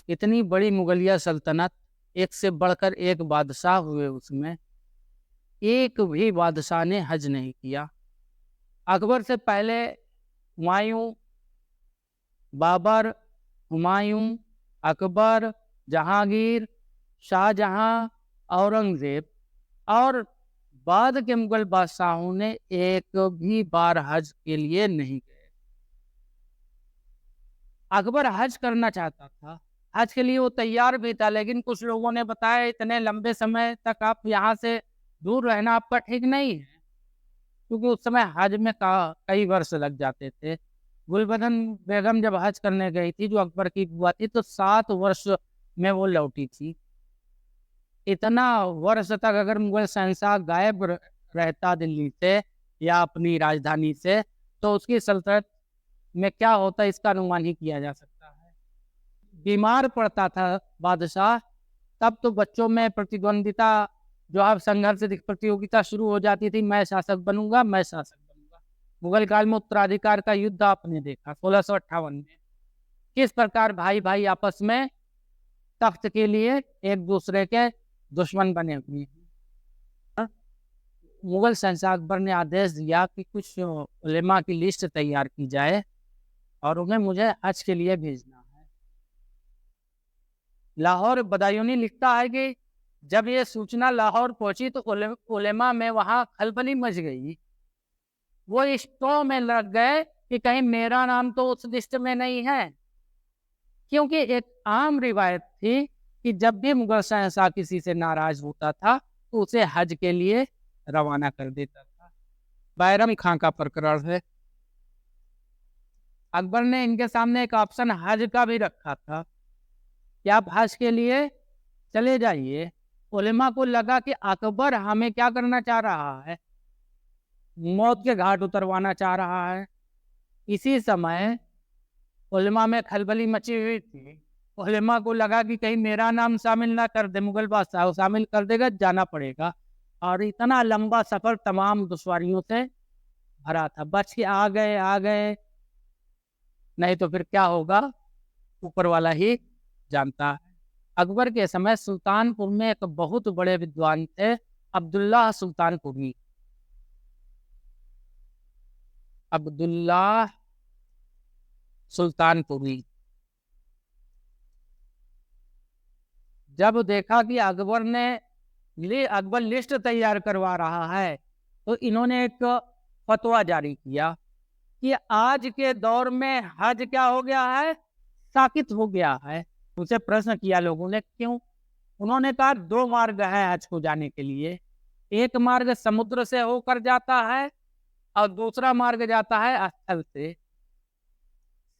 इतनी बड़ी मुगलिया सल्तनत, एक से बढ़कर एक बादशाह हुए, उसमें एक भी बादशाह ने हज नहीं किया। अकबर से पहले हुमायूं, बाबर, हुमायूं, अकबर, जहांगीर, शाहजहां, औरंगजेब और बाद के मुगल बादशाहों ने एक भी बार हज के लिए नहीं गए। अकबर हज करना चाहता था, हज के लिए वो तैयार भी था, लेकिन कुछ लोगों ने बताया इतने लंबे समय तक आप यहाँ से दूर रहना आपका ठीक नहीं है, क्योंकि उस समय हज में कई वर्ष लग जाते थे। गुलबदन बेगम जब हज करने गई थी, जो अकबर की बुआ थी, तो 7 वर्ष में वो लौटी थी। इतना वर्ष तक अगर मुगल शहंशाह गायब रहता दिल्ली से या अपनी राजधानी से, तो उसकी सल्तनत में क्या होता, इसका अनुमान ही किया जा सकता है। बीमार पड़ता था बादशाह, तब तो बच्चों में प्रतिद्वंदिता, जो अब संघर्ष प्रतियोगिता शुरू हो जाती थी, मैं शासक बनूंगा, मैं शासक बनूंगा। मुगल काल में उत्तराधिकार का युद्ध आपने देखा 1658 में, किस प्रकार भाई भाई आपस में तख्त के लिए एक दूसरे के दुश्मन बने हुए हैं। मुगल शहंशाह अकबर ने आदेश दिया कि कुछ उलेमा की लिस्ट तैयार की जाए और उन्हें मुझे हज के लिए भेजना है। लाहौर बदायूनी लिखता है कि जब ये सूचना लाहौर पहुंची तो उलेमा में वहां खलबली मच गई। वो इस टो में लग गए कि कहीं मेरा नाम तो उस लिस्ट में नहीं है, क्योंकि एक आम रिवायत थी कि जब भी मुगल शहंशाह किसी से नाराज होता था तो उसे हज के लिए रवाना कर देता था। बैरम खां का प्रकरण है। अकबर ने इनके सामने एक ऑप्शन हज का भी रखा था कि आप हज के लिए चले जाइए। उलेमा को लगा कि अकबर हमें क्या करना चाह रहा है, मौत के घाट उतरवाना चाह रहा है। इसी समय उलेमा में खलबली मची हुई थी। उलेमा को लगा कि कहीं मेरा नाम शामिल ना कर दे मुगल बादशाह, शामिल कर देगा, जाना पड़ेगा। और इतना लंबा सफर तमाम दुश्वारियों से भरा था। बच के आ गए, नहीं तो फिर क्या होगा ऊपर वाला ही जानता है। अकबर के समय सुल्तानपुर में एक बहुत बड़े विद्वान थे, अब्दुल्लाह सुल्तानपुरी। अब्दुल्लाह सुल्तानपुरी जब देखा कि अकबर लिस्ट तैयार करवा रहा है, तो इन्होंने एक फतवा जारी किया कि आज के दौर में हज क्या हो गया है, साकित हो गया है। उनसे प्रश्न किया लोगों ने, क्यों? उन्होंने कहा 2 मार्ग है हज को जाने के लिए। एक मार्ग समुद्र से होकर जाता है और दूसरा मार्ग जाता है स्थल से।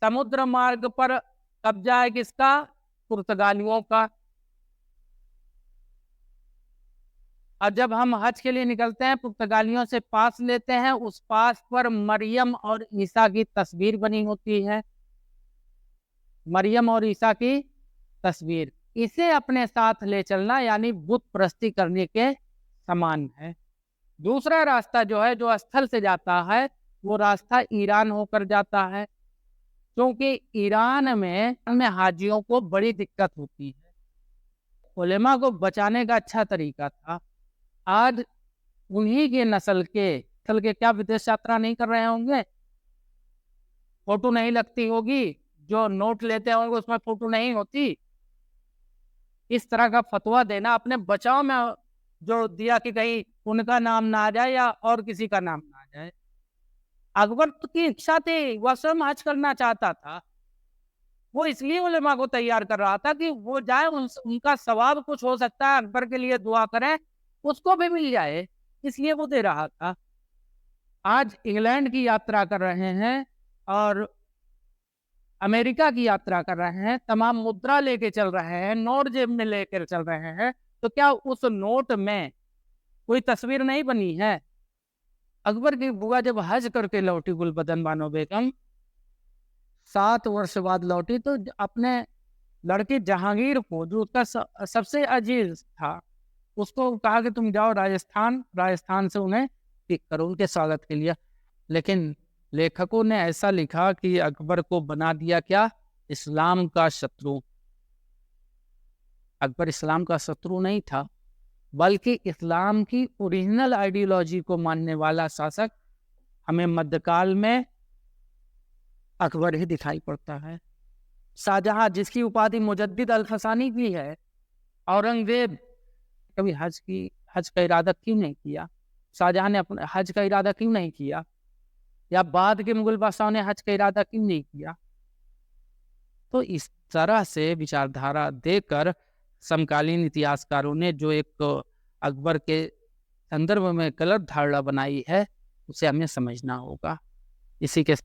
समुद्र मार्ग पर कब्जा है किसका? पुर्तगालियों का। और जब हम हज के लिए निकलते हैं, पुर्तगालियों से पास लेते हैं, उस पास पर मरियम और ईसा की तस्वीर बनी होती है। मरियम और ईसा की तस्वीर, इसे अपने साथ ले चलना यानी बुत प्रस्ती करने के समान है। दूसरा रास्ता जो है, जो स्थल से जाता है, वो रास्ता ईरान होकर जाता है, क्योंकि ईरान में हाजियों को बड़ी दिक्कत होती है। उलेमा को बचाने का अच्छा तरीका था, आज उन्हीं के नस्ल के क्या विदेश यात्रा नहीं कर रहे होंगे, फोटो नहीं लगती होगी, जो नोट लेते होंगे उसमें फोटो नहीं होती। इस तरह का फतवा देना अपने बचाव में जो दिया कि कहीं उनका नाम ना आ जाए या और किसी का नाम ना आ जाए। अकबर की इच्छा थी, वह स्वयं हज करना चाहता था। वो इसलिए उलेमा को तैयार कर रहा था कि वो जाए, उनका सवाब कुछ हो सकता है, अकबर के लिए दुआ करें, उसको भी मिल जाए, इसलिए वो दे रहा था। आज इंग्लैंड की यात्रा कर रहे हैं और अमेरिका की यात्रा कर रहे हैं, तमाम मुद्रा लेके चल रहे हैं, नोट जेब में लेकर चल रहे हैं, तो क्या उस नोट में कोई तस्वीर नहीं बनी है? अकबर की बुआ जब हज करके लौटी, गुलबदन बानो बेगम 7 वर्ष बाद लौटी, तो अपने लड़के जहांगीर को, जो उसका सबसे अजीज था, उसको कहा कि तुम जाओ राजस्थान से उन्हें पिक करो उनके स्वागत के लिए। लेकिन लेखकों ने ऐसा लिखा कि अकबर को बना दिया क्या, इस्लाम का शत्रु। अकबर इस्लाम का शत्रु नहीं था, बल्कि इस्लाम की ओरिजिनल आइडियोलॉजी को मानने वाला शासक हमें मध्यकाल में अकबर ही दिखाई पड़ता है। शाहजहां, जिसकी उपाधि मुजद्दिद अल फसानी की है, औरंगजेब कभी हज का इरादा क्यों नहीं किया? शाहजहां ने अपने हज का इरादा क्यों नहीं किया? या बाद के मुगल बादशाहों ने हज का इरादा क्यों नहीं किया? तो इस तरह से विचारधारा देकर समकालीन इतिहासकारों ने जो एक अकबर के संदर्भ में गलत धारणा बनाई है, उसे हमें समझना होगा। इसी के